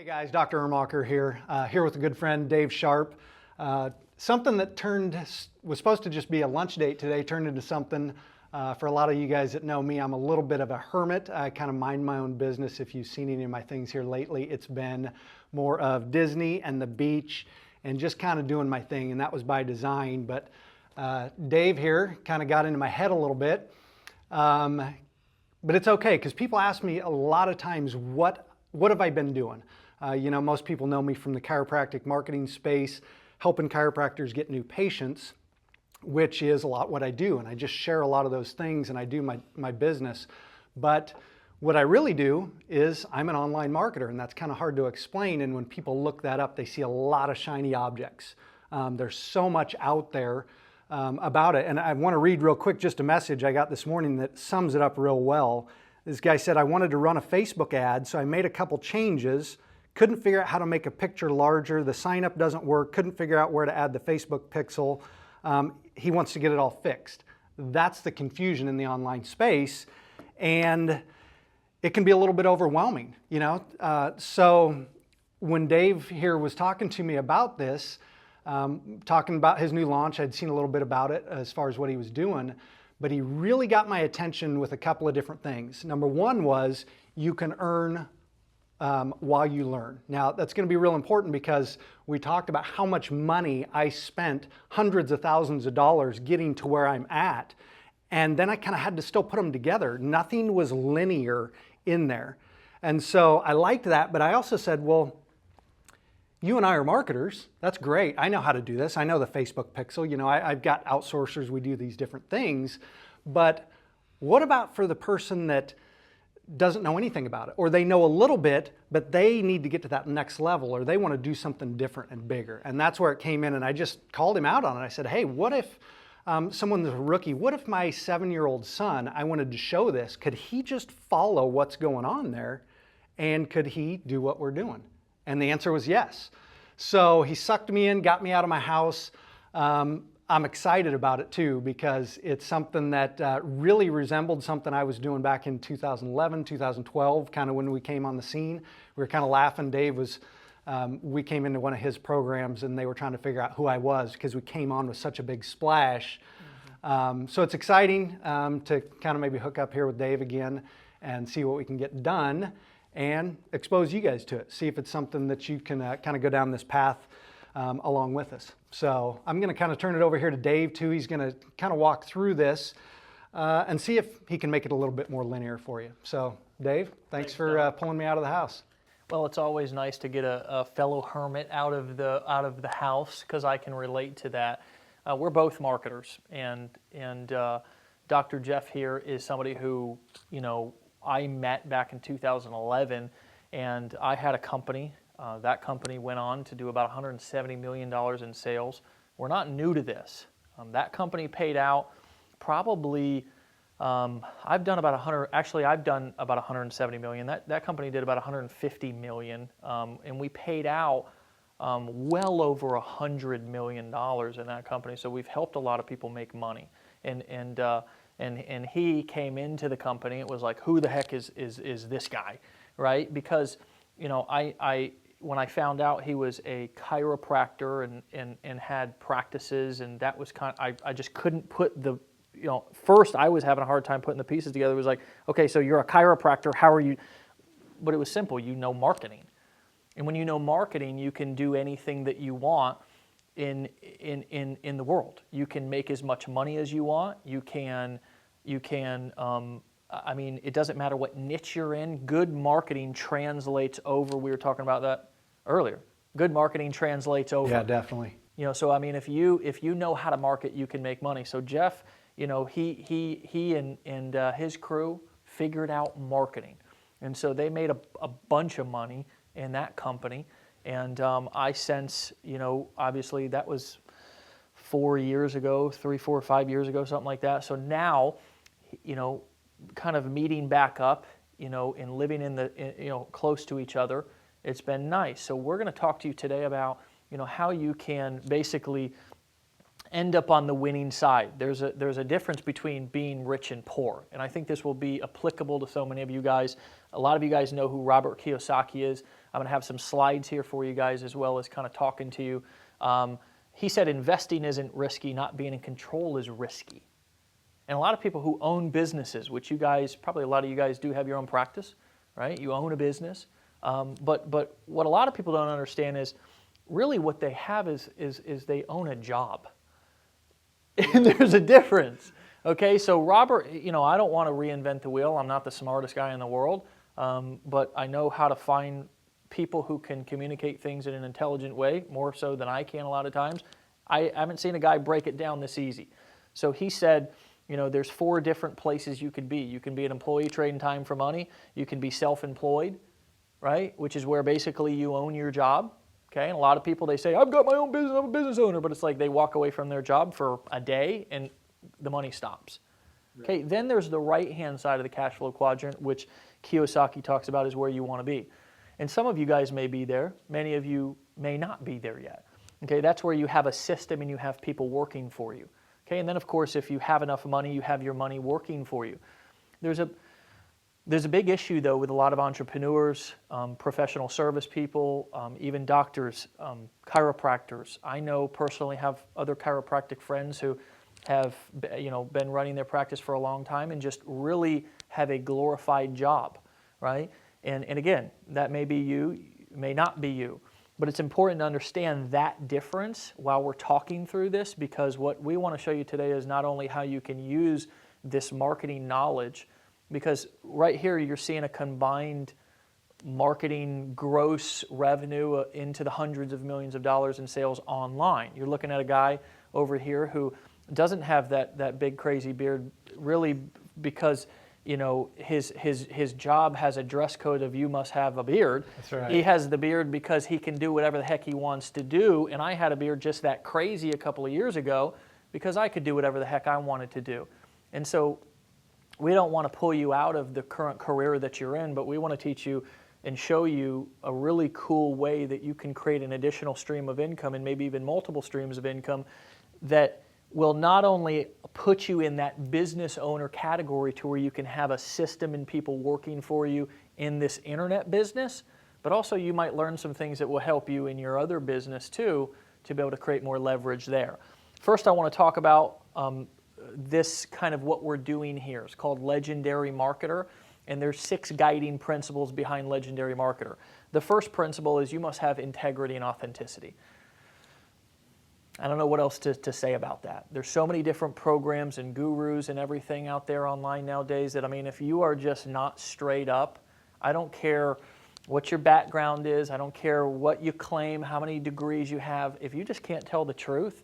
Hey guys, Dr. Ermacher here, here with a good friend, Dave Sharpe. Something that was supposed to just be a lunch date today turned into something. For a lot of you guys that know me, I'm a little bit of a hermit. I kind of mind my own business. If you've seen any of my things here lately, it's been more of Disney and the beach and just kind of doing my thing, and that was by design. But Dave here kind of got into my head a little bit. But it's okay, because people ask me a lot of times, what have I been doing? Most people know me from the chiropractic marketing space, helping chiropractors get new patients, which is a lot what I do. And I just share a lot of those things, and I do my business. But what I really do is I'm an online marketer, and that's kind of hard to explain. And when people look that up, they see a lot of shiny objects. There's so much out there about it. And I want to read real quick just a message I got this morning that sums it up real well. This guy said, I wanted to run a Facebook ad, so I made a couple changes. Couldn't figure out how to make a picture larger. The sign up doesn't work. Couldn't figure out where to add the Facebook pixel. He wants to get it all fixed. That's the confusion in the online space. And it can be a little bit overwhelming, So when Dave here was talking to me about this, talking about his new launch, I'd seen a little bit about it as far as what he was doing, but he really got my attention with a couple of different things. Number one was you can earn while you learn. Now, that's going to be real important, because we talked about how much money I spent, hundreds of thousands of dollars getting to where I'm at. And then I kind of had to still put them together. Nothing was linear in there. And so I liked that, but I also said, well, you and I are marketers. That's great. I know how to do this. I know the Facebook pixel. I've got outsourcers. We do these different things. But what about for the person that doesn't know anything about it, or they know a little bit, but they need to get to that next level, or they want to do something different and bigger? And that's where it came in, and I just called him out on it. I said, hey, what if someone's a rookie? What if my 7-year-old son, I wanted to show this, could he just follow what's going on there, and could he do what we're doing? And the answer was yes. So he sucked me in, got me out of my house. I'm excited about it too, because it's something that really resembled something I was doing back in 2011, 2012, kind of when we came on the scene. We were kind of laughing. Dave was, we came into one of his programs, and they were trying to figure out who I was, because we came on with such a big splash. So it's exciting to kind of maybe hook up here with Dave again and see what we can get done and expose you guys to it. See if it's something that you can kind of go down this path along with us. So I'm going to kind of turn it over here to Dave too. He's going to kind of walk through this and see if he can make it a little bit more linear for you. So Dave, thanks for pulling me out of the house. Well, it's always nice to get a fellow hermit out of the house, because I can relate to that. We're both marketers, and Dr. Jeff here is somebody who I met back in 2011, and I had a company. That company went on to do about $170 million in sales. We're not new to this. That company paid out probably, I've done about $170 million. That company did about $150 million, and we paid out well over $100 million in that company. So we've helped a lot of people make money. And he came into the company. It was like, who the heck is this guy, right? Because when I found out he was a chiropractor and had practices, and that was I just couldn't put first I was having a hard time putting the pieces together. It was like, okay, so you're a chiropractor, how are you? But it was simple. Marketing. And when you know marketing, you can do anything that you want in the world. You can make as much money as you want. You can it doesn't matter what niche you're in. Good marketing translates over. We were talking about that earlier. Good marketing translates over. Yeah, definitely. So if you know how to market, you can make money. So Jeff, he and his crew figured out marketing, and so they made a bunch of money in that company. And I sense, obviously that was 4 years ago, 3, 4, 5 years ago, something like that. So now, kind of meeting back up, and living close to each other, it's been nice. So we're going to talk to you today about, how you can basically end up on the winning side. There's a difference between being rich and poor, and I think this will be applicable to so many of you guys. A lot of you guys know who Robert Kiyosaki is. I'm going to have some slides here for you guys as well as kind of talking to you. He said investing isn't risky, not being in control is risky. And a lot of people who own businesses, which you guys, probably a lot of you guys do have your own practice, right? You own a business. But what a lot of people don't understand is really what they have is they own a job. And there's a difference. Okay, so Robert, I don't want to reinvent the wheel. I'm not the smartest guy in the world, but I know how to find people who can communicate things in an intelligent way, more so than I can a lot of times. I haven't seen a guy break it down this easy. So he said, there's 4 different places you could be. You can be an employee trading time for money. You can be self-employed, right, which is where basically you own your job. Okay, and a lot of people, they say, I've got my own business, I'm a business owner, but it's like they walk away from their job for a day and the money stops. Right. Okay, then there's the right-hand side of the cash flow quadrant, which Kiyosaki talks about is where you want to be. And some of you guys may be there, many of you may not be there yet. Okay, that's where you have a system and you have people working for you. Okay, and then of course, if you have enough money, you have your money working for you. There's a big issue, though, with a lot of entrepreneurs, professional service people, even doctors, chiropractors. I know personally have other chiropractic friends who have been running their practice for a long time and just really have a glorified job, right? And again, that may be you, may not be you. But it's important to understand that difference while we're talking through this, because what we want to show you today is not only how you can use this marketing knowledge, because right here you're seeing a combined marketing gross revenue into the hundreds of millions of dollars in sales online. You're looking at a guy over here who doesn't have that big crazy beard, really, because his job has a dress code of you must have a beard. That's right. He has the beard because he can do whatever the heck he wants to do, and I had a beard just that crazy a couple of years ago because I could do whatever the heck I wanted to do. And so we don't want to pull you out of the current career that you're in, but we want to teach you and show you a really cool way that you can create an additional stream of income, and maybe even multiple streams of income, that will not only put you in that business owner category to where you can have a system and people working for you in this internet business, but also you might learn some things that will help you in your other business too, to be able to create more leverage there. First, I want to talk about this kind of what we're doing here. It's called Legendary Marketer, and there's 6 guiding principles behind Legendary Marketer. The first principle is you must have integrity and authenticity. I don't know what else to say about that. There's so many different programs and gurus and everything out there online nowadays that, if you are just not straight up, I don't care what your background is, I don't care what you claim, how many degrees you have, if you just can't tell the truth,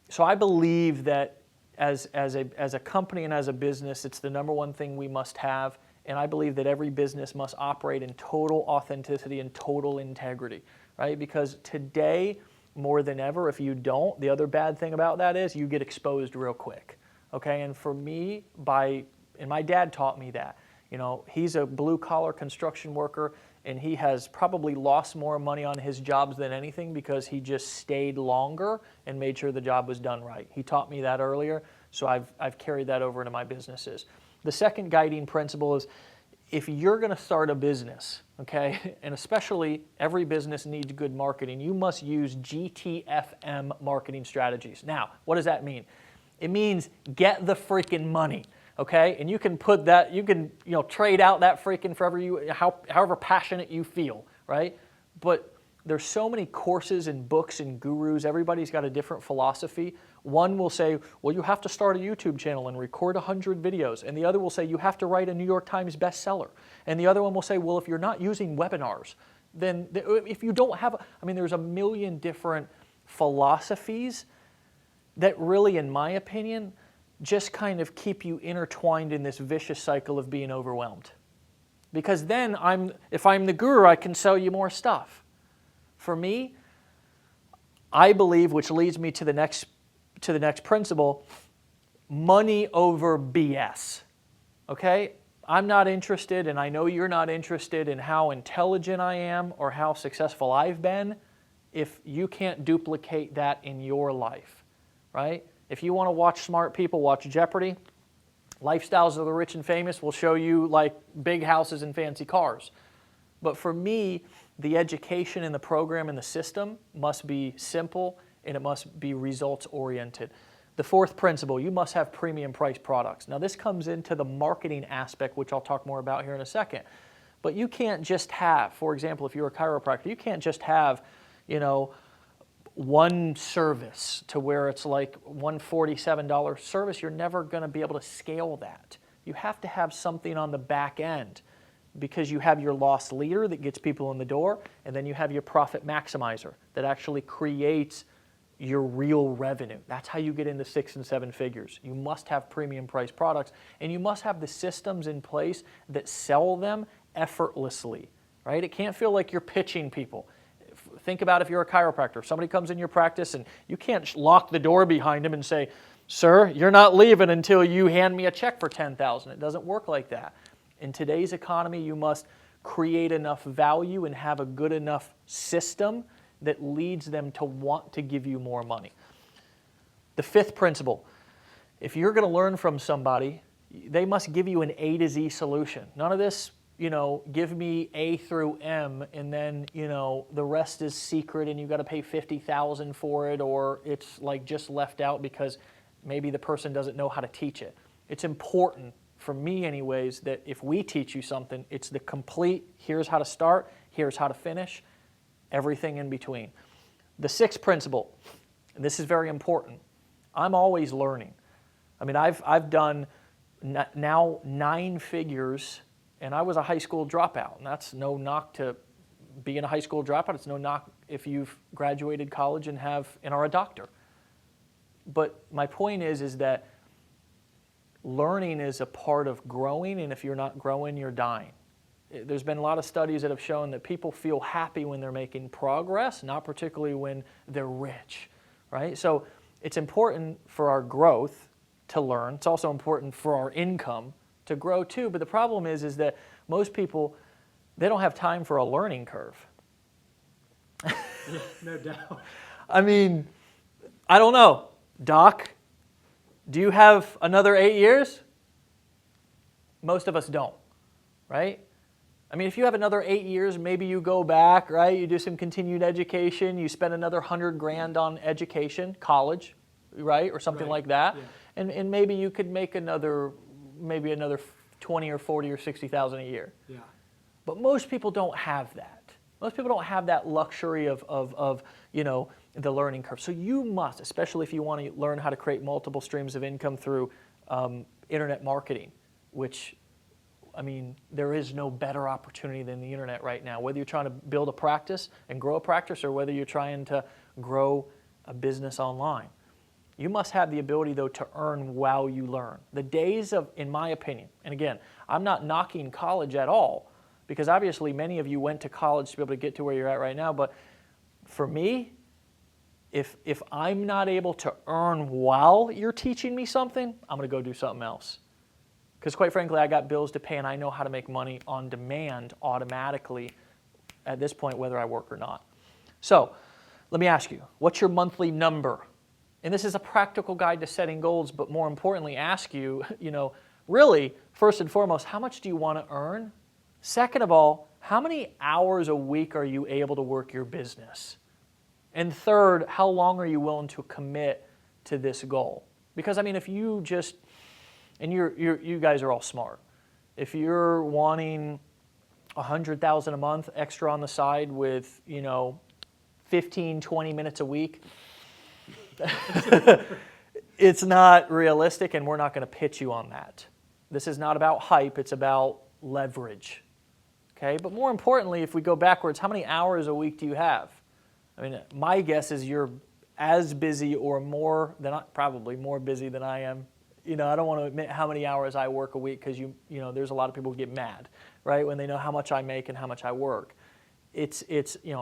so I believe that as a company and as a business, it's the number one thing we must have, and I believe that every business must operate in total authenticity and total integrity, right? Because today, more than ever, if you don't, the other bad thing about that is you get exposed real quick, okay? And for me, and my dad taught me that, he's a blue-collar construction worker, and he has probably lost more money on his jobs than anything because he just stayed longer and made sure the job was done right. He taught me that earlier, so I've carried that over into my businesses. The second guiding principle is if you're going to start a business, okay, and especially every business needs good marketing, you must use GTFM marketing strategies. Now, what does that mean? It means get the freaking money. Okay, and you can put that, you can trade out that freaking however passionate you feel, right? But there's so many courses and books and gurus. Everybody's got a different philosophy. One will say, well, you have to start a YouTube channel and record 100 videos. And the other will say, you have to write a New York Times bestseller. And the other one will say, well, if you're not using webinars, then if you don't have, there's a million different philosophies that really, in my opinion, just kind of keep you intertwined in this vicious cycle of being overwhelmed. Because then if I'm the guru, I can sell you more stuff. For me, I believe, which leads me to the next principle, money over BS. Okay? I'm not interested, and I know you're not interested in how intelligent I am or how successful I've been if you can't duplicate that in your life, right? If you want to watch smart people, watch Jeopardy. Lifestyles of the Rich and Famous will show you like big houses and fancy cars. But for me, the education in the program and the system must be simple, and it must be results oriented. The fourth principle, you must have premium price products. Now this comes into the marketing aspect, which I'll talk more about here in a second. But you can't just have, for example, if you're a chiropractor, you can't just have, one service to where it's like $147 service. You're never going to be able to scale that. You have to have something on the back end, because you have your loss leader that gets people in the door, and then you have your profit maximizer that actually creates your real revenue. That's how you get into 6 and 7 figures. You must have premium price products, and you must have the systems in place that sell them effortlessly, right? It can't feel like you're pitching people. Think about if you're a chiropractor. If somebody comes in your practice and you can't lock the door behind them and say, "Sir, you're not leaving until you hand me a check for $10,000. It doesn't work like that. In today's economy, you must create enough value and have a good enough system that leads them to want to give you more money. The fifth principle, if you're going to learn from somebody, they must give you an A to Z solution. None of this, give me A through M and then, the rest is secret and you got to pay $50,000 for it, or it's like just left out because maybe the person doesn't know how to teach it. It's important, for me anyways, that if we teach you something, it's the complete, here's how to start, here's how to finish, everything in between. The sixth principle, and this is very important, I'm always learning. I mean, I've done now 9 figures, and I was a high school dropout, and that's no knock to being a high school dropout. It's no knock if you've graduated college and are a doctor. But my point is that learning is a part of growing, and if you're not growing, you're dying. There's been a lot of studies that have shown that people feel happy when they're making progress, not particularly when they're rich, right? So it's important for our growth to learn. It's also important for our income to grow too. But the problem is that most people, they don't have time for a learning curve. Yeah, no doubt. I mean, I don't know. Doc, do you have another 8 years? Most of us don't, right? I mean, if you have another 8 years, maybe you go back, right? You do some continued education. You spend another $100,000 on education, college, right? Or something like that. Yeah. And maybe you could make another 20 or 40 or 60,000 a year. Yeah. But most people don't have that. Most people don't have that luxury of the learning curve. So you must, especially if you want to learn how to create multiple streams of income through internet marketing, which, I mean, there is no better opportunity than the internet right now. Whether you're trying to build a practice and grow a practice, or whether you're trying to grow a business online. You must have the ability, though, to earn while you learn. The days of, in my opinion, and again, I'm not knocking college at all, because obviously many of you went to college to be able to get to where you're at right now, but for me, if I'm not able to earn while you're teaching me something, I'm going to go do something else. Because quite frankly, I got bills to pay, and I know how to make money on demand automatically at this point, whether I work or not. So let me ask you, what's your monthly number? And this is a practical guide to setting goals, but more importantly, ask you, really, first and foremost, how much do you want to earn? Second of all, how many hours a week are you able to work your business? And third, how long are you willing to commit to this goal? Because, I mean, if you just, and you guys are all smart, if you're wanting $100,000 a month extra on the side with, 15, 20 minutes a week, it's not realistic, and we're not going to pitch you on that. This is not about hype, it's about leverage. Okay? But more importantly, if we go backwards, how many hours a week do you have? I mean, my guess is you're as busy or more than probably more busy than I am. I don't want to admit how many hours I work a week, because there's a lot of people who get mad, right, when they know how much I make and how much I work. It's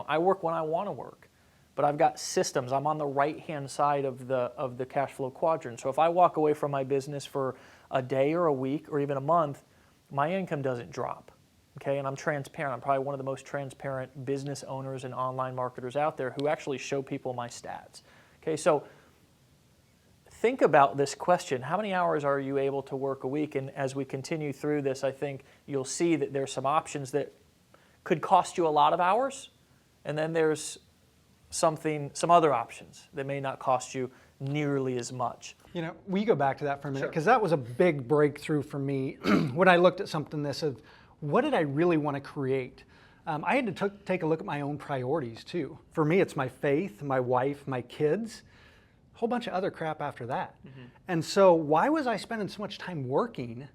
I work when I want to work. But I've got systems. I'm on the right-hand side of the cash flow quadrant. So if I walk away from my business for a day or a week or even a month, my income doesn't drop. Okay, and I'm transparent. I'm probably one of the most transparent business owners and online marketers out there who actually show people my stats. Okay, so think about this question. How many hours are you able to work a week? And as we continue through this, I think you'll see that there's some options that could cost you a lot of hours, and then there's some other options that may not cost you nearly as much. You know, we go back to that for a minute, because that was a big breakthrough for me when I looked at something this of, what did I really want to create? I had to take a look at my own priorities too. For me, it's my faith, my wife, my kids, a whole bunch of other crap after that. And so why was I spending so much time working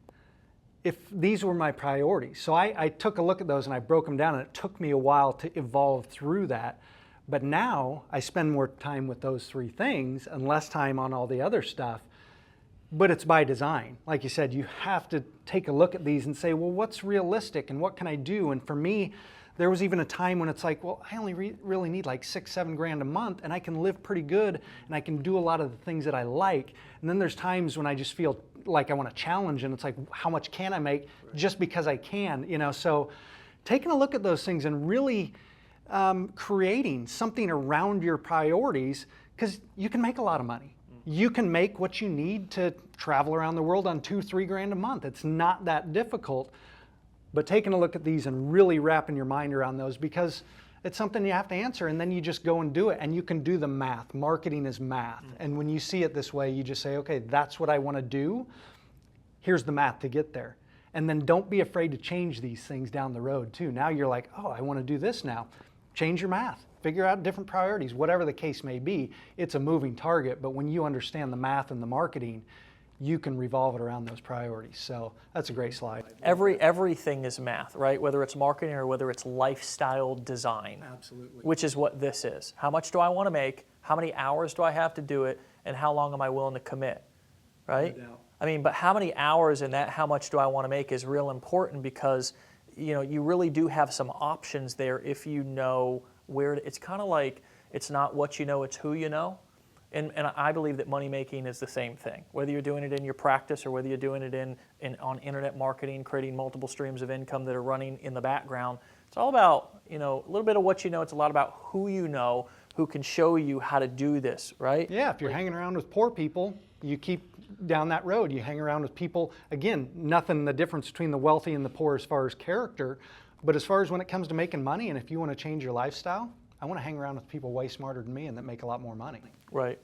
if these were my priorities? So I took a look at those and I broke them down, and it took me a while to evolve through that. But now I spend more time with those three things and less time on all the other stuff. But it's by design. Like you said, you have to take a look at these and say, well, what's realistic and what can I do? And for me, there was even a time when it's like, well, I only really need like $6-7 grand a month, and I can live pretty good, and I can do a lot of the things that I like. And then there's times when I just feel like I want to challenge, and it's like, how much can I make just because I can, you know? So taking a look at those things and really creating something around your priorities, because you can make a lot of money. You can make what you need to travel around the world on $2-3 grand a month. It's not that difficult. But taking a look at these and really wrapping your mind around those, because it's something you have to answer, and then you just go and do it, and you can do the math. Marketing is math. And when you see it this way, you just say, okay, that's what I want to do. Here's the math to get there. And then don't be afraid to change these things down the road too. Now you're like, oh, I want to do this now. Change your math. Figure out different priorities, whatever the case may be. It's a moving target, but when you understand the math and the marketing, you can revolve it around those priorities. So that's a great slide. Everything is math, right? Whether it's marketing or whether it's lifestyle design. Absolutely. Which is what this is. How much do I want to make? How many hours do I have to do it? And how long am I willing to commit, right? No doubt. I mean, but how many hours in that, how much do I want to make is real important, because you really do have some options there if you know where. It's kind of like, it's not what you know, it's who you know. And I believe that money making is the same thing. Whether you're doing it in your practice or whether you're doing it on internet marketing, creating multiple streams of income that are running in the background, it's all about, a little bit of what you know. It's a lot about who you know, who can show you how to do this, right? Yeah, if you're hanging around with poor people, you keep down that road. You hang around with people, again, nothing the difference between the wealthy and the poor as far as character, but as far as when it comes to making money, and if you want to change your lifestyle, I want to hang around with people way smarter than me and that make a lot more money. Right.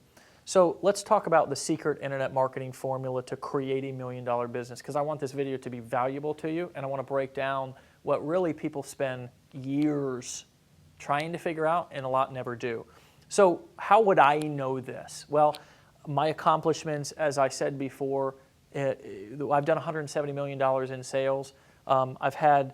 So let's talk about the secret internet marketing formula to create $1 million business, because I want this video to be valuable to you, and I want to break down what really people spend years trying to figure out and a lot never do. So how would I know this? Well, my accomplishments, as I said before, I've done $170 million in sales. I've had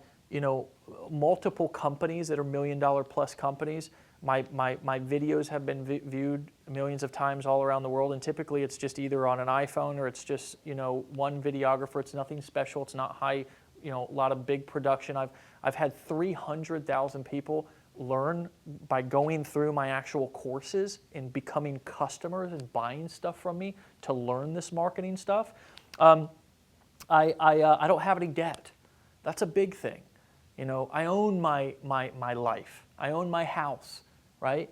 multiple companies that are $1 million plus companies. My videos have been viewed millions of times all around the world, and typically it's just either on an iPhone or it's just one videographer. It's nothing special. It's not high, a lot of big production. I've had 300,000 people learn by going through my actual courses and becoming customers and buying stuff from me to learn this marketing stuff. I don't have any debt. That's a big thing. I own my life. I own my house, right?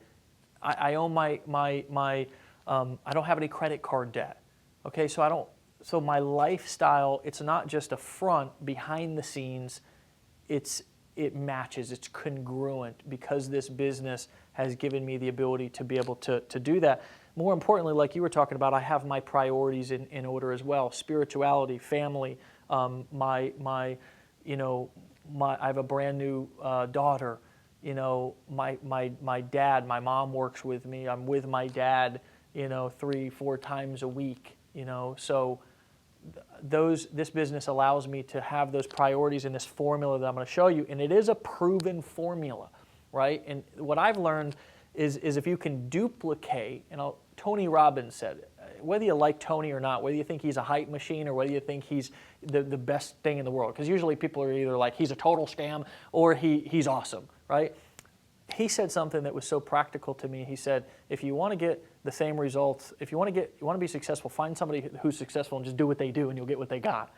I own I don't have any credit card debt. Okay, so my lifestyle, it's not just a front behind the scenes, it matches, it's congruent, because this business has given me the ability to be able to do that. More importantly, like you were talking about, I have my priorities in order as well. Spirituality, family, I have a brand new daughter. My dad, my mom works with me. I'm with my dad, 3-4 times a week. So this business allows me to have those priorities in this formula that I'm going to show you, and it is a proven formula, right? And what I've learned is if you can duplicate, Tony Robbins said it. Whether you like Tony or not, whether you think he's a hype machine or whether you think he's the best thing in the world, because usually people are either like he's a total scam or he's awesome, right? He said something that was so practical to me. He said, if you want to get the same results, if you want to be successful, find somebody who's successful and just do what they do and you'll get what they got.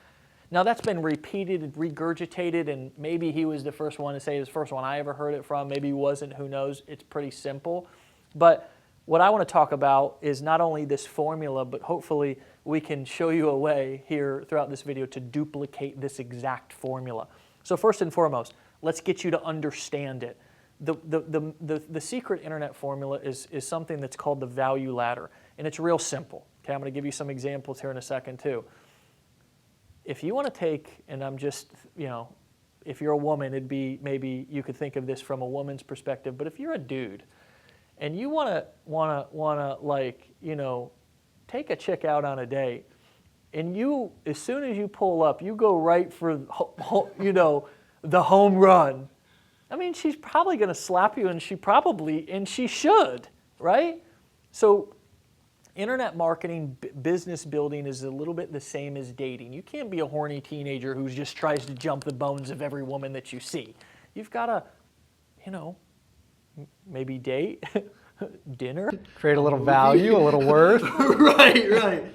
Now that's been repeated and regurgitated, and maybe he was the first one to say it was the first one I ever heard it from. Maybe he wasn't, who knows? It's pretty simple. But what I want to talk about is not only this formula, but hopefully we can show you a way here throughout this video to duplicate this exact formula. So first and foremost, Let's get you to understand it. The secret internet formula is something that's called the value ladder, and it's real simple. Okay, I'm going to give you some examples here in a second too. If you want to take, and I'm just, if you're a woman, it'd be, maybe you could think of this from a woman's perspective, but if you're a dude and you want to like, take a chick out on a date, and you, as soon as you pull up, you go right for, the home run. I mean, she's probably going to slap you, and she should, right? So internet marketing, business building is a little bit the same as dating. You can't be a horny teenager who just tries to jump the bones of every woman that you see. You've got to, maybe date, dinner. Create a little value, a little worth. Right.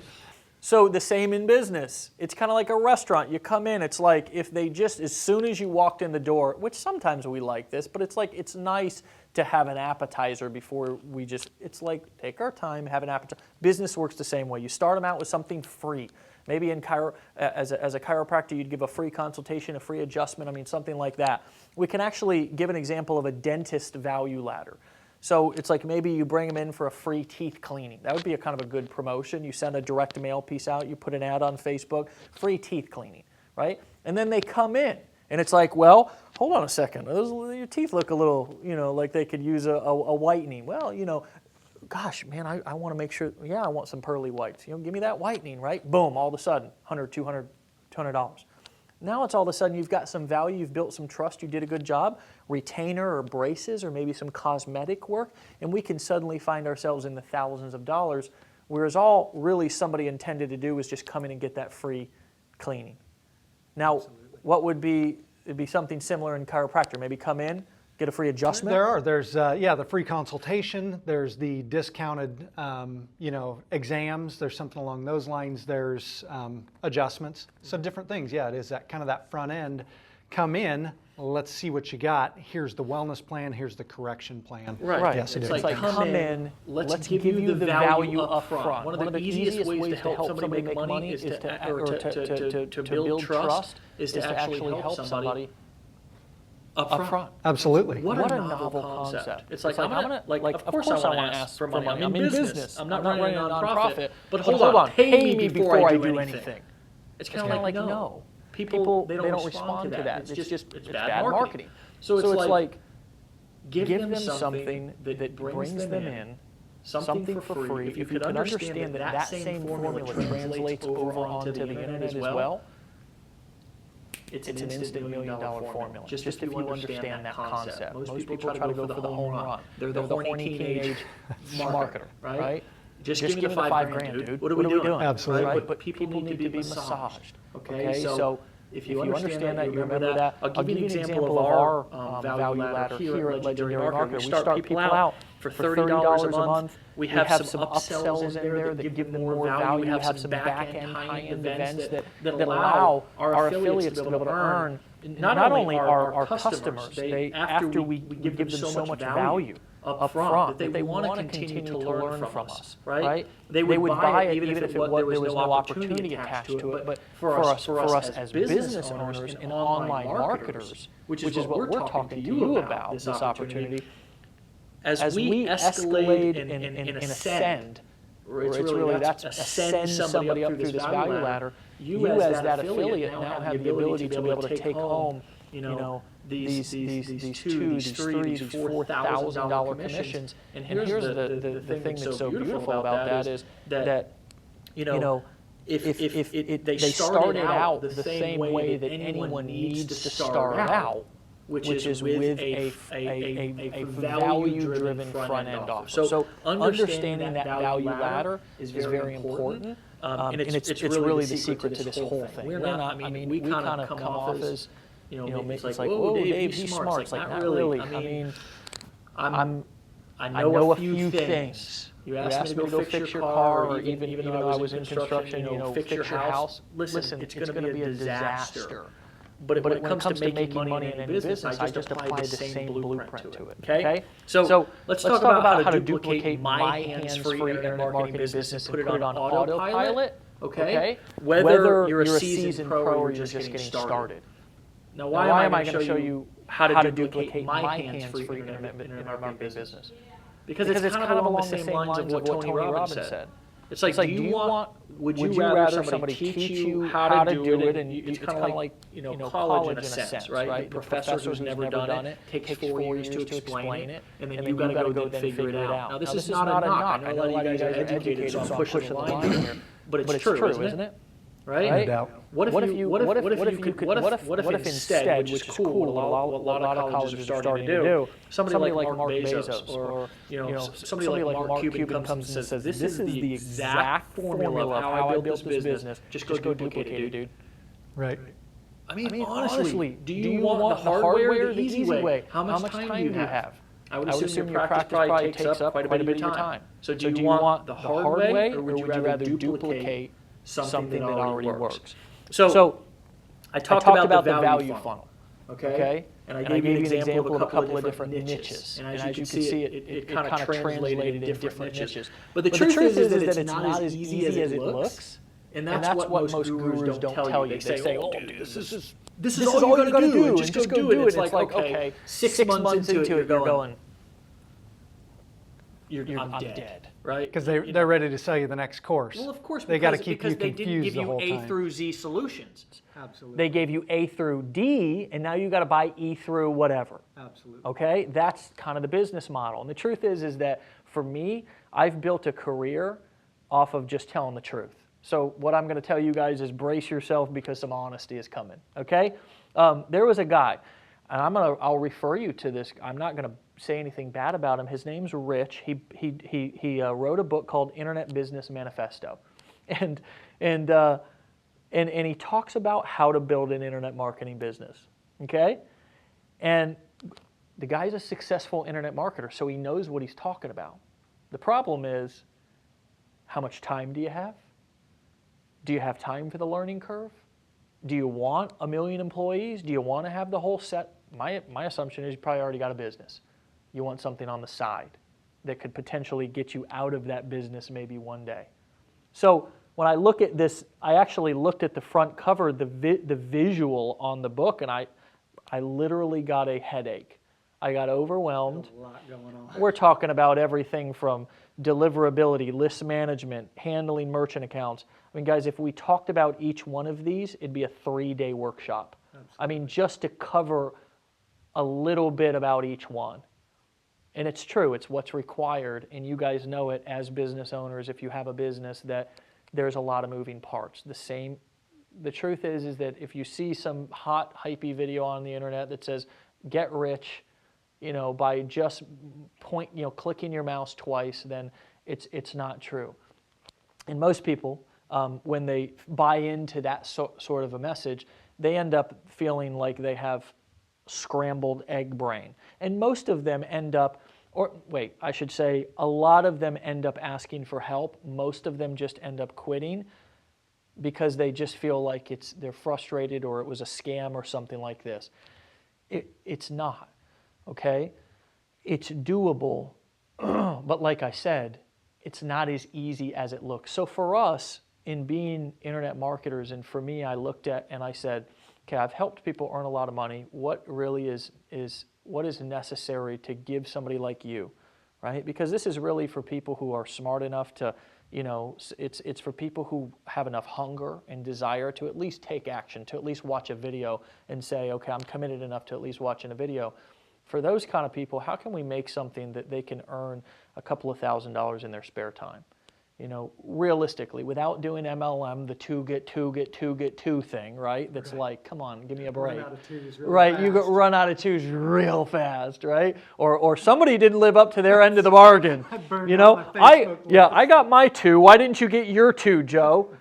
So the same in business. It's kind of like a restaurant. You come in, it's like if they just, as soon as you walked in the door, which sometimes we like this, but it's like it's nice to have an appetizer before we just, it's like take our time, have an appetizer. Business works the same way. You start them out with something free. Maybe as a chiropractor, you'd give a free consultation, a free adjustment, something like that. We can actually give an example of a dentist value ladder. So it's like maybe you bring them in for a free teeth cleaning. That would be a kind of a good promotion. You send a direct mail piece out, you put an ad on Facebook, free teeth cleaning, right? And then they come in, and it's like, well, hold on a second. Your teeth look a little, like they could use a whitening. Well, gosh, man, I want to make sure, I want some pearly whites. Give me that whitening, right? Boom, all of a sudden, $100, $200, $200. Now it's all of a sudden you've got some value, you've built some trust, you did a good job, retainer or braces or maybe some cosmetic work, and we can suddenly find ourselves in the thousands of dollars, whereas all really somebody intended to do was just come in and get that free cleaning. Now, Absolutely. What would be, it'd be something similar in chiropractor, maybe come in, get a free adjustment? There's the free consultation. There's the discounted, exams. There's something along those lines. There's adjustments. So different things. Yeah, it is that kind of that front end. Come in. Let's see what you got. Here's the wellness plan. Here's the correction plan. Right. Yes, it's like come in. Let's give you the value up front. One of the easiest ways to help somebody make money is to build trust. Is to actually help somebody up front. Absolutely. What a novel concept. It's like, of course I want to ask for money. I'm in business. I'm not running a nonprofit. But hold on, pay me before I do anything. It's kind of like, no. People, they don't respond to that. It's bad marketing. So it's like, give them something that brings them in, something for free. If you could understand that same formula translates over onto the internet as well, it's an instant $1 million formula. Just if you understand that concept. Most people try to go for the home run. They're the horny teenage marketer, right? Just give me the $5,000, dude. What are we doing? Absolutely. Right? But people need to be massaged. Okay, so if you understand that, you remember that. I'll give you an example of our value ladder here at Legendary Marketer. We start people out for $30 a month. We have some upsells in there that give them more value. We have some back-end, high-end events that allow our affiliates to be able to earn not only our customers, after we give them so much value up front, that they want to continue to learn from us, right? They would buy it even if there was no opportunity attached to it. But for us as business owners and online marketers, which is what we're talking to you about, this opportunity, as we escalate and ascend, it's really that's ascend somebody up through this value ladder, you as that affiliate now have the ability to be able to take home, these $2,000, these $3,000, these $4,000 commissions. And here's the thing that's so beautiful about that is that if they started out the same way that anyone needs to start out, which is with a value-driven front-end offer. So understanding that value ladder is very important. And it's really the secret to this whole thing. We're not, we kind of come off as, it's like, whoa, Dave, he's smart. It's like, not really. I know a few things. You asked me to go fix your car, or even though I was in construction, fix your house. Listen, it's going to be a disaster. But when it comes to making money in any business, I just apply the same blueprint to it. Okay? So let's talk about how to duplicate my hands-free internet marketing business and put it on autopilot. Okay? Whether you're a seasoned pro or you're just getting started. Now, why am I going to show you how to duplicate my hands-free internet marketing business. Because it's kind of along the same lines of what Tony Robbins said. It's like, would you rather somebody teach you how to do it, and it's kind of like, college in a sense, right? The professor who's never done it takes 4 years to explain it, and then you got to go then figure it out. Now, this is not a knock. I know a lot of you guys are educated, so I'm pushing the line here, but it's true, isn't it? Right? No doubt. What if instead, which is cool, what a lot of colleges are starting to do, somebody like Mark Bezos or somebody like Mark Cuban comes and says, this is the exact formula of how I built this business, just go duplicate it, dude. Right. I mean, honestly, do you want the hardware or the easy way? How much time do you have? I would assume your practice probably takes up quite a bit of your time. So do you want the hard way, or would you rather duplicate something that already works? So I talked about the value funnel, okay? And I gave you an example of a couple of different niches. And as you can see, it kind of translated in different niches. But the truth is that it's not as easy as it looks. And that's what most gurus don't tell you. They say, oh, dude, this is all you got to do. Just go do it. It's like, okay, 6 months into it, you're going, I'm dead. Right? Because they're ready to sell you the next course. Well, of course, they got to keep you because they didn't give you A through Z solutions. Absolutely. They gave you A through D, and now you got to buy E through whatever. Absolutely. Okay, that's kind of the business model. And the truth is that for me, I've built a career off of just telling the truth. So what I'm going to tell you guys is brace yourself because some honesty is coming. Okay, there was a guy, and I'll refer you to this. I'm not going to say anything bad about him. His name's Rich. He wrote a book called Internet Business Manifesto, and he talks about how to build an internet marketing business. Okay, and the guy's a successful internet marketer, so he knows what he's talking about. The problem is, how much time do you have? Do you have time for the learning curve? Do you want 1 million employees? Do you want to have the whole set? My assumption is you probably already got a business. You want something on the side that could potentially get you out of that business maybe one day. So when I look at this, I actually looked at the front cover, the visual on the book, and I literally got a headache. I got overwhelmed. There's a lot going on. We're talking about everything from deliverability, list management, handling merchant accounts. I mean, guys, if we talked about each one of these, it'd be a 3-day workshop. Absolutely. I mean, just to cover a little bit about each one. And it's true, it's what's required, and you guys know it as business owners, if you have a business, that there's a lot of moving parts. The truth is that if you see some hot, hypey video on the internet that says, get rich, by just clicking your mouse twice, then it's not true. And most people, when they buy into that sort of a message, they end up feeling like they have scrambled egg brain. And most of them end up, a lot of them end up asking for help. Most of them just end up quitting because they just feel like they're frustrated or it was a scam or something like this. It's not. Okay, it's doable, but like I said, it's not as easy as it looks. So for us, in being internet marketers, and for me, I looked at and I said, okay, I've helped people earn a lot of money. What really is what is necessary to give somebody like you, right? Because this is really for people who are smart enough to, it's for people who have enough hunger and desire to at least take action, to at least watch a video and say, okay, I'm committed enough to at least watching a video. For those kind of people, how can we make something that they can earn a couple of $1,000s in their spare time? Realistically, without doing MLM, the 2 get 2 get 2 get 2 thing, right? That's like, come on, give me a break. Run out of twos right, fast. You run out of 2s real fast, right? Or somebody didn't live up to their end of the bargain. I burned out my Facebook list. I got my 2. Why didn't you get your 2, Joe?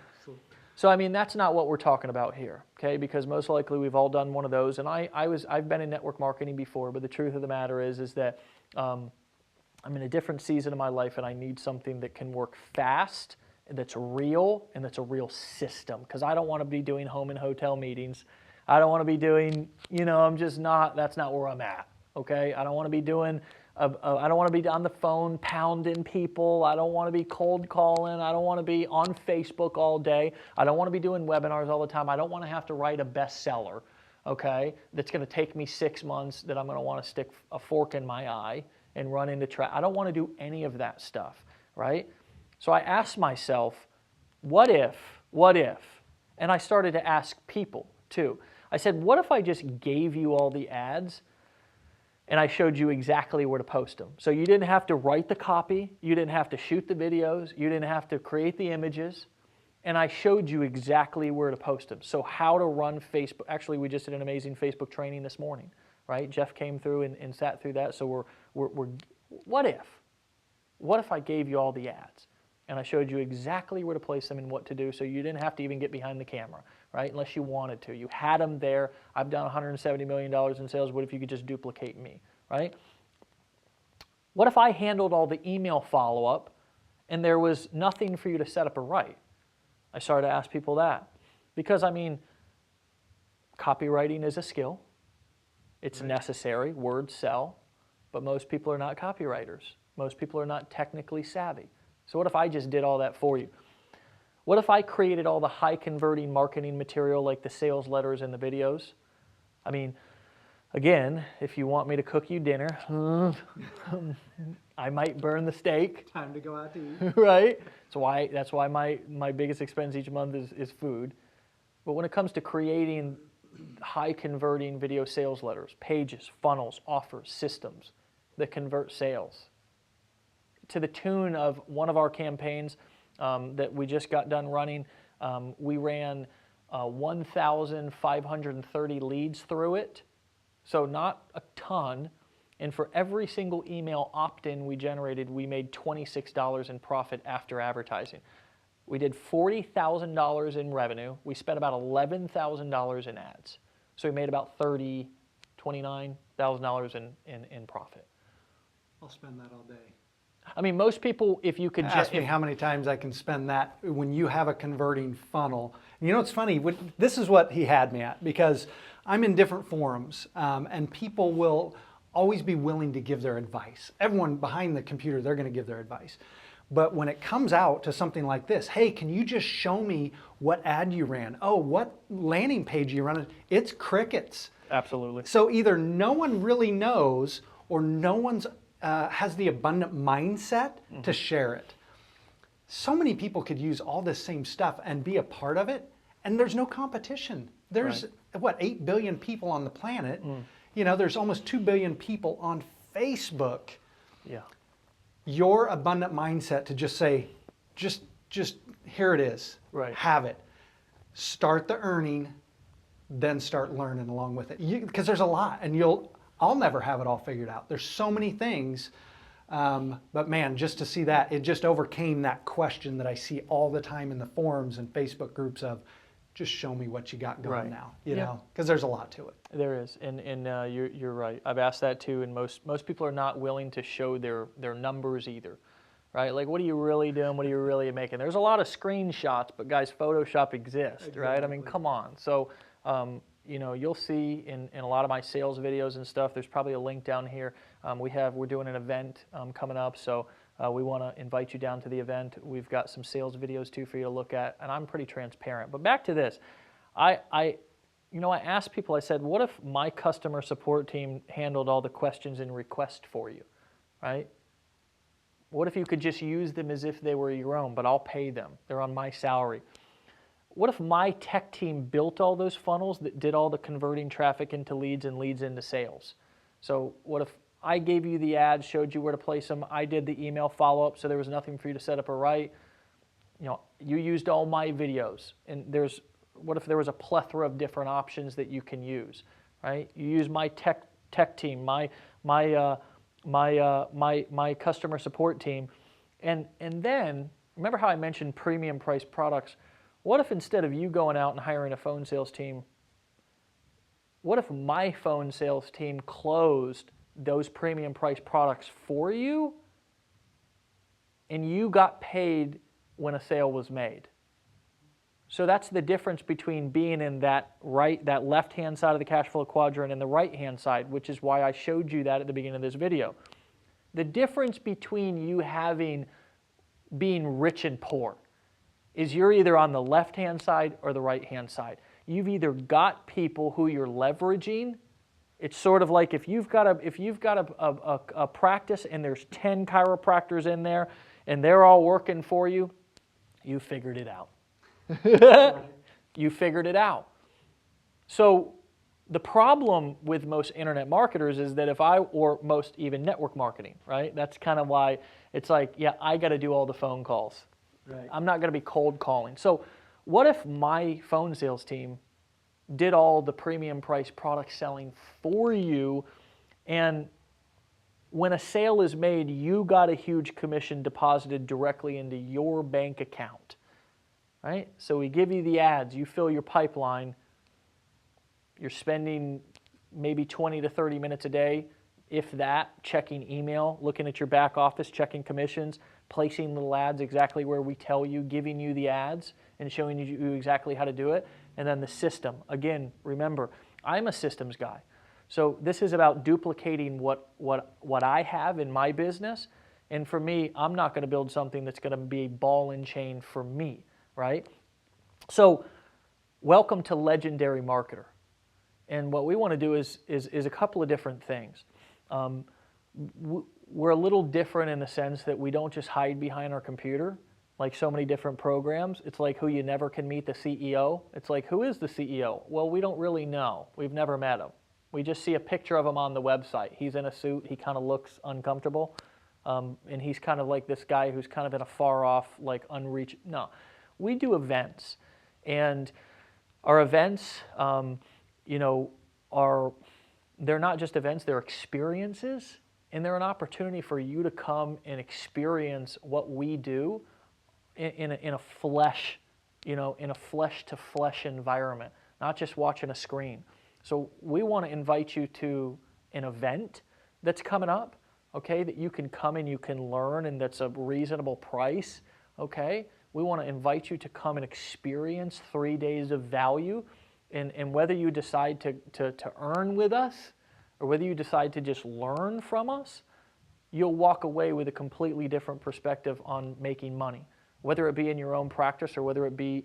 So I mean, that's not what we're talking about here, okay? Because most likely we've all done one of those, and I've been in network marketing before, but the truth of the matter is that I'm in a different season of my life, and I need something that can work fast, and that's real, and that's a real system. Because I don't want to be doing home and hotel meetings. I don't want to be doing, that's not where I'm at, okay? I don't want to be doing. I don't want to be on the phone pounding people. I don't want to be cold calling. I don't want to be on Facebook all day. I don't want to be doing webinars all the time. I don't want to have to write a bestseller. okay, that's going to take me 6 months, that I'm going to want to stick a fork in my eye and run into traffic. I don't want to do any of that stuff, right? So I asked myself, what if? And I started to ask people too. I said, what if I just gave you all the ads and I showed you exactly where to post them? So you didn't have to write the copy, you didn't have to shoot the videos, you didn't have to create the images, and I showed you exactly where to post them. So how to run Facebook. Actually, we just did an amazing Facebook training this morning, right? Jeff came through and sat through that. So what if I gave you all the ads and I showed you exactly where to place them and what to do, so you didn't have to even get behind the camera, right? Unless you wanted to. You had them there. I've done $170 million in sales. What if you could just duplicate me, right? What if I handled all the email follow-up and there was nothing for you to set up or write? I started to ask people that. Because, I mean, copywriting is a skill. It's necessary. Words sell. But most people are not copywriters. Most people are not technically savvy. So what if I just did all that for you? What if I created all the high-converting marketing material like the sales letters and the videos? I mean, again, if you want me to cook you dinner, I might burn the steak. Time to go out to eat. Right? That's why my biggest expense each month is food. But when it comes to creating high-converting video sales letters, pages, funnels, offers, systems that convert sales, to the tune of one of our campaigns that we just got done running, we ran 1,530 leads through it. So not a ton. And for every single email opt-in we generated, we made $26 in profit after advertising. We did $40,000 in revenue. We spent about $11,000 in ads. So we made about $29,000 in profit. I'll spend that all day. I mean, most people, if you could Ask me how many times I can spend that when you have a converting funnel. And you know, it's funny, this is what he had me at, because I'm in different forums and people will always be willing to give their advice. Everyone behind the computer, they're going to give their advice. But when it comes out to something like this, hey, can you just show me what ad you ran? Oh, what landing page you run? It's crickets. Absolutely. So either no one really knows or no one's has the abundant mindset to share it. So many people could use all this same stuff and be a part of it, and there's no competition. There's, what, 8 billion people on the planet. You know, there's almost 2 billion people on Facebook. Yeah. Your abundant mindset to just say, just here it is. Right. Have it. Start the earning, then start learning along with it. Because there's a lot, and I'll never have it all figured out. There's so many things, but man, just to see that, it just overcame that question that I see all the time in the forums and Facebook groups of, just show me what you got going now, you know, because there's a lot to it. There is, and you're right. I've asked that too, and most people are not willing to show their numbers either, right? Like, what are you really doing? What are you really making? There's a lot of screenshots, but guys, Photoshop exists, right? I mean, come on. So, you know, you'll see in a lot of my sales videos and stuff, there's probably a link down here. We're doing an event coming up, so we want to invite you down to the event. We've got some sales videos too for you to look at, and I'm pretty transparent. But back to this, I asked people, I said, what if my customer support team handled all the questions and requests for you, right? What if you could just use them as if they were your own, but I'll pay them. They're on my salary. What if my tech team built all those funnels that did all the converting traffic into leads and leads into sales? So what if I gave you the ads, showed you where to place them, I did the email follow-up, so there was nothing for you to set up or write. You know, you used all my videos, and what if there was a plethora of different options that you can use, right? You use my tech team, my customer support team, and then remember how I mentioned premium price products? What if instead of you going out and hiring a phone sales team, what if my phone sales team closed those premium price products for you and you got paid when a sale was made? So that's the difference between being in that left-hand side of the cash flow quadrant and the right-hand side, which is why I showed you that at the beginning of this video. The difference between you being rich and poor is you're either on the left-hand side or the right-hand side. you've either got people who you're leveraging. It's sort of like if you've got a practice and there's 10 chiropractors in there and they're all working for you, you figured it out. You figured it out. So the problem with most internet marketers is that or most even network marketing, right? That's kind of why it's like, yeah, I got to do all the phone calls. Right. I'm not going to be cold calling. So what if my phone sales team did all the premium price product selling for you, and when a sale is made, you got a huge commission deposited directly into your bank account, right? So we give you the ads, you fill your pipeline, you're spending maybe 20 to 30 minutes a day, if that, checking email, looking at your back office, checking commissions, placing little ads exactly where we tell you, giving you the ads and showing you exactly how to do it. And then the system. Again, remember, I'm a systems guy. So this is about duplicating what I have in my business. And for me, I'm not going to build something that's going to be a ball and chain for me, right? So welcome to Legendary Marketer. And what we want to do is a couple of different things. We're a little different in the sense that we don't just hide behind our computer like so many different programs. It's like who you never can meet the CEO. It's like, who is the CEO? Well, we don't really know. We've never met him. We just see a picture of him on the website. He's in a suit. He kind of looks uncomfortable. And he's kind of like this guy who's kind of in a far off, like unreached. No, we do events. And our events, they're not just events, they're experiences. And they're an opportunity for you to come and experience what we do in a flesh, in a flesh to flesh environment, not just watching a screen. So we want to invite you to an event that's coming up, okay, that you can come and you can learn, and that's a reasonable price, okay? We want to invite you to come and experience 3 days of value, and whether you decide to earn with us or whether you decide to just learn from us, you'll walk away with a completely different perspective on making money, whether it be in your own practice or whether it be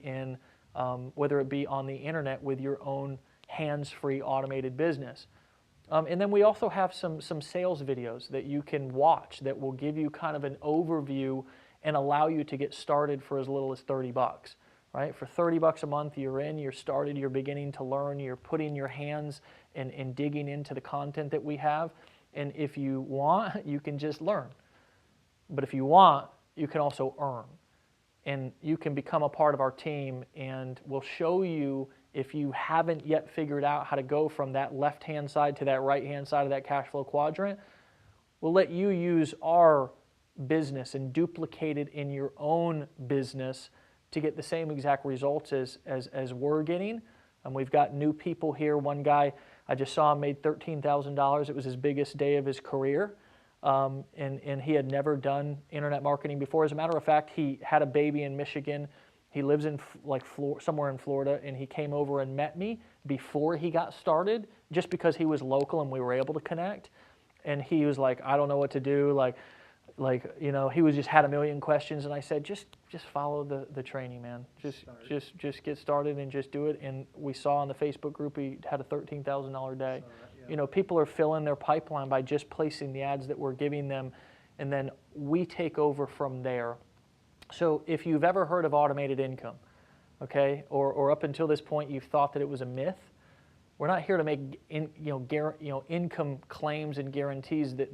on the internet with your own hands-free automated business. And then we also have some sales videos that you can watch that will give you kind of an overview and allow you to get started for as little as $30, right? For $30 a month, you're started, you're beginning to learn, you're putting your hands and digging into the content that we have. And if you want, you can just learn. But if you want, you can also earn. And you can become a part of our team, and we'll show you, if you haven't yet figured out how to go from that left-hand side to that right-hand side of that cash flow quadrant, we'll let you use our business and duplicate it in your own business to get the same exact results as we're getting. And we've got new people here. One guy, I just saw him, made $13,000. It was his biggest day of his career. And he had never done internet marketing before. As a matter of fact, he had a baby in Michigan. He lives in somewhere in Florida, and he came over and met me before he got started, just because he was local and we were able to connect. And he was like, I don't know what to do. He was just had a million questions, and I said, just follow the training, man. Just get started and just do it. And we saw on the Facebook group he had a $13,000 day. Yeah. People are filling their pipeline by just placing the ads that we're giving them, and then we take over from there. So if you've ever heard of automated income, okay, or up until this point you've thought that it was a myth, we're not here to make income claims and guarantees that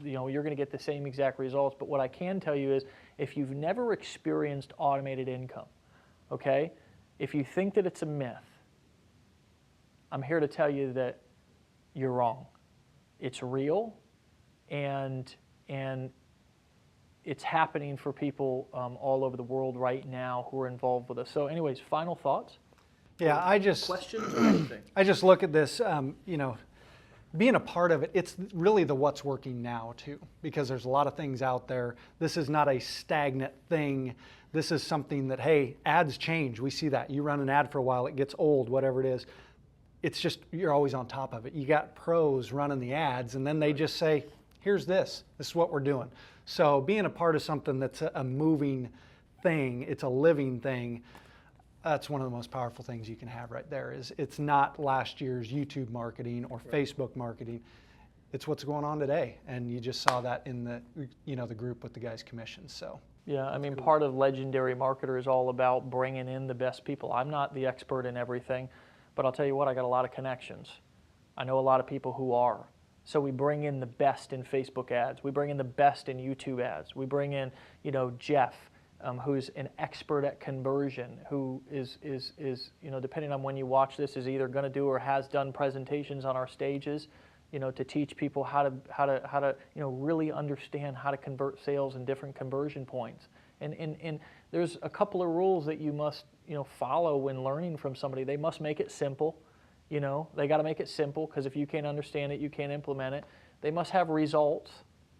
you're going to get the same exact results. But what I can tell you is, if you've never experienced automated income, okay, if you think that it's a myth, I'm here to tell you that you're wrong. It's real, and it's happening for people all over the world right now who are involved with us. So anyways, final thoughts? Yeah, Questions or anything? I just look at this, being a part of it, it's really the what's working now too, because there's a lot of things out there. This is not a stagnant thing. This is something that, hey, ads change. We see that. You run an ad for a while, it gets old, whatever it is. It's just, you're always on top of it. You got pros running the ads, and then they just say, here's this. This is what we're doing. So being a part of something that's a moving thing, it's a living thing, That's one of the most powerful things you can have right there. Is it's not last year's YouTube marketing or Facebook marketing. It's what's going on today, and you just saw that in the the group with the guys' commissions. So yeah, I mean, part of Legendary Marketer is all about bringing in the best people. I'm not the expert in everything, but I'll tell you what, I got a lot of connections. I know a lot of people who are. So we bring in the best in Facebook ads. We bring in the best in YouTube ads. We bring in, Jeff, who's an expert at conversion, who is depending on when you watch this, is either going to do or has done presentations on our stages, to teach people how to really understand how to convert sales in different conversion points. And there's a couple of rules that you must follow when learning from somebody. They must make it simple. They got to make it simple, because if you can't understand it, you can't implement it. They must have results,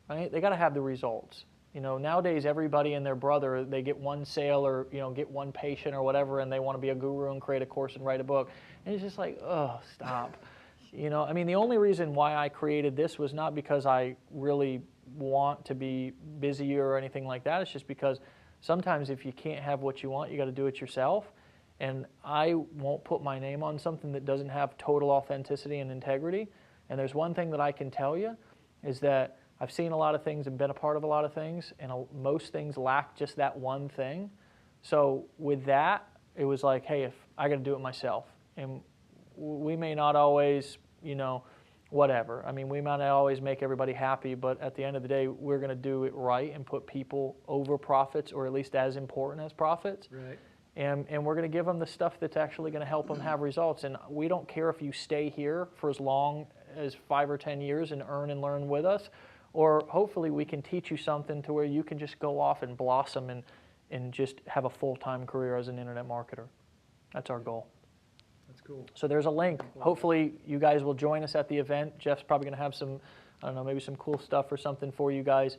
right? They got to have the results. Nowadays everybody and their brother, they get one sale or get one patient or whatever, and they want to be a guru and create a course and write a book. And it's just like, oh, stop. I mean, the only reason why I created this was not because I really want to be busy or anything like that. It's just because sometimes if you can't have what you want, you got to do it yourself. And I won't put my name on something that doesn't have total authenticity and integrity. And there's one thing that I can tell you, is that I've seen a lot of things and been a part of a lot of things, and most things lack just that one thing. So with that, it was like, hey, if I got to do it myself. And we may not always, whatever. I mean, we might not always make everybody happy, but at the end of the day, we're going to do it right and put people over profits, or at least as important as profits. right. And we're going to give them the stuff that's actually going to help them have results. And we don't care if you stay here for as long as 5 or 10 years and earn and learn with us, or hopefully we can teach you something to where you can just go off and blossom and just have a full-time career as an internet marketer. That's our goal. That's cool. So there's a link. Hopefully you guys will join us at the event. Jeff's probably going to have some, I don't know, maybe some cool stuff or something for you guys.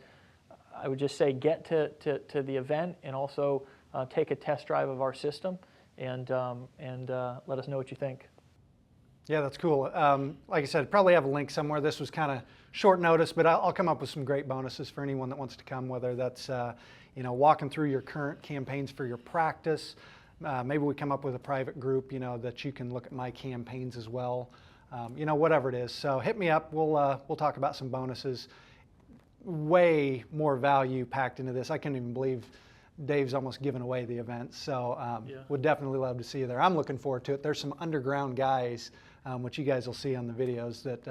I would just say get to the event, and also take a test drive of our system, and let us know what you think. Yeah, that's cool. Like I said, probably have a link somewhere. This was kind of short notice, but I'll come up with some great bonuses for anyone that wants to come, whether that's walking through your current campaigns for your practice. Maybe we come up with a private group, that you can look at my campaigns as well. Whatever it is. So hit me up. We'll talk about some bonuses. Way more value packed into this. I can't even believe Dave's almost given away the event. So would definitely love to see you there. I'm looking forward to it. There's some underground guys, which you guys will see on the videos, that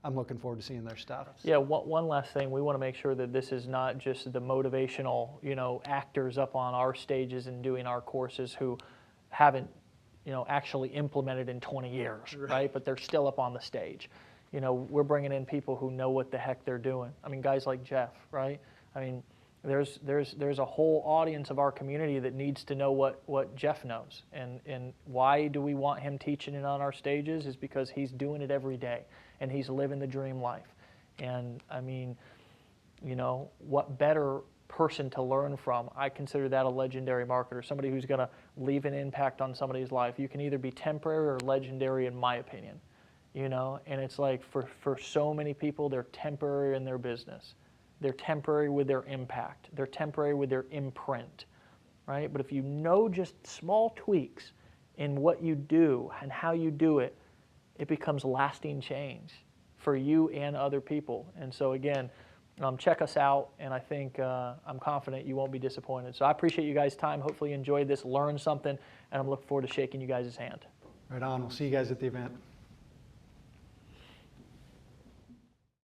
I'm looking forward to seeing their stuff. Yeah, one last thing. We want to make sure that this is not just the motivational, actors up on our stages and doing our courses who haven't, actually implemented in 20 years, right? But they're still up on the stage. We're bringing in people who know what the heck they're doing. I mean, guys like Jeff, right? I mean, there's a whole audience of our community that needs to know what Jeff knows. And why do we want him teaching it on our stages? Is because he's doing it every day, and he's living the dream life. And I mean, what better person to learn from? I consider that a legendary marketer, somebody who's going to leave an impact on somebody's life. You can either be temporary or legendary, in my opinion. And it's like for so many people, they're temporary in their business. They're temporary with their impact. They're temporary with their imprint, right? But if you know just small tweaks in what you do and how you do it, it becomes lasting change for you and other people. And so again, check us out, and I think I'm confident you won't be disappointed. So I appreciate you guys' time. Hopefully you enjoyed this, learned something, and I'm looking forward to shaking you guys' hand. Right on. We'll see you guys at the event.